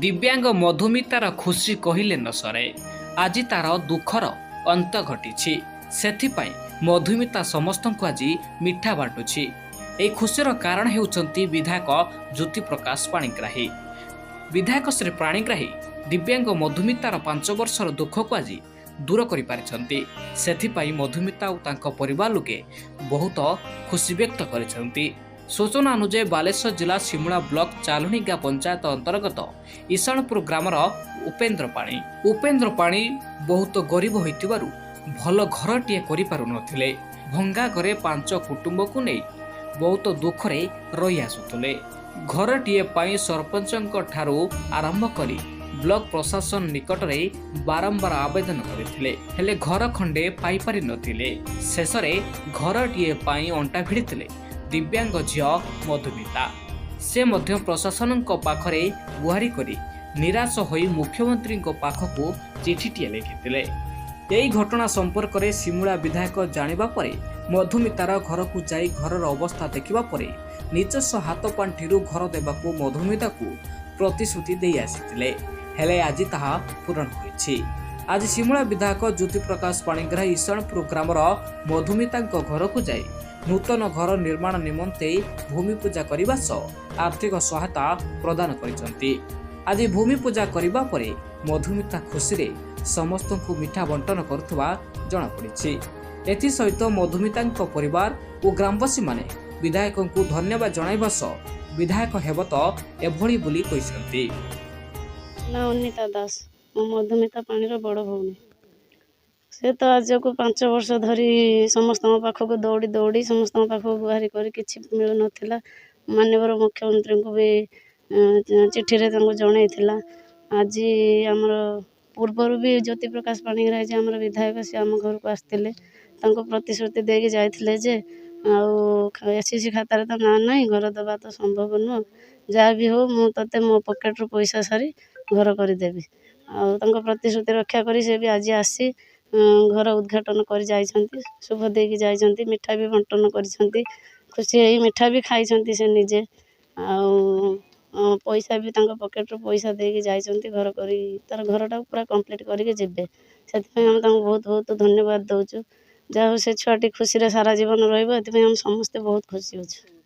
दिव्यांग मधुमितार खुशी कहले न सरे। आज तार दुखर अंत घटी सेथिपाई मधुमिता समस्त आज मिठा बांटुछि। ए खुशीर कारण हेउचंती विधायक ज्योति प्रकाश पाणिग्राही। विधायक श्री पाणिग्राही दिव्यांग मधुमितार 5 वर्षर दुख को आज दूर कर पारिछंती। सेथिपाई मधुमिता और तांको परिवार लोके बहुत खुशी व्यक्त करिसंती। सूचना अनुसार बालेश्वर जिला सिमुला ब्लॉक चालुणीगा पंचायत अंतर्गत ईशानपुर ग्रामर उपेन्द्र पाणी बहुत गरीब होइतिबारु भल घरटीए करि पारु नथिले। भंगा घरे 5 कुटुंब को नहीं बहुत दुखरे रही आसुतले। घरटीए पाई सरपंचक ठारू आरंभ करी ब्लॉक प्रशासन निकटरे बारंबार आवेदन करथिले, हेले घर खंडे पाई पारि नथिले। शेषरे घरटीए पाई अंटा भिड़िथिले दिव्यांग झियो मधुमिता। से मध्य प्रशासन पाखरे गुहारी करी निराश होई मुख्यमंत्री पाखकू चिठीटीए लिखिथिले। यही घटना संपर्क में सिमुला विधायक जानिबा परे मधुमितार घर को जाई घरर अवस्था देखिबा परे निजस्व हाथ पांठिरु घर देबाकू मधुमिता को प्रतिश्रुति दे आसिथिले, हेले आज ताहा पूरण होइछि। आज सिमुला विधायक ज्योति प्रकाश पाणिग्राही ईशानपुर ग्रामर मधुमिता घर को जाई नूतन घर निर्माण निमंते भूमि पूजा करने सह आर्थिक सहायता प्रदान करिसंती। आज भूमि पूजा करने परे मधुमिता खुशी रे समस्त को मिठा बंटन करुवा जना पड़ी। एथि सहित मधुमिता परिवार और ग्रामवासी माने विधायक को धन्यवाद जणाइबा सह विधायक हेब तो एभली बोली कहिसंती। ना अनिता दास मधुमिता पाणीर बड़ भौणी। से तो आज को 5 वर्ष धरी समस्त पाखक दौड़ी दौड़ी समस्त पाखक गुहारी कर किसी मिलू नाला। माननीय मुख्यमंत्री को भी चिठी जन आज आमर पूर्वर भी ज्योति प्रकाश पाणिग्राही जी आमर विधायक सी आम घर को आसते प्रतिश्रुति देके जाते जे एसएससी खातार तो ना ना घर दबा तो संभव नुह, जहाँ भी हो मु ते मो पकेट रू पैसा सारी घर करदेवी। प्रतिश्रुति रक्षा करी से भी आज आसी घर उद्घाटन कर जाइछंती, शुभ देकी जाइछंती, मिठा भी बंटन करिछंती। खुशी है मिठा भी खाइछंती से निजे पैसा भी तांको पकेट रू पैसा देकी जाइछंती घर करी तार घरटा पूरा कंप्लीट करके जेबे। सेति हम तांको बहुत बहुत धन्यवाद दउछु। जहाँ से छुआटी खुशी रे सारा जीवन रहइबो, एति हम समस्त बहुत खुशी होछु।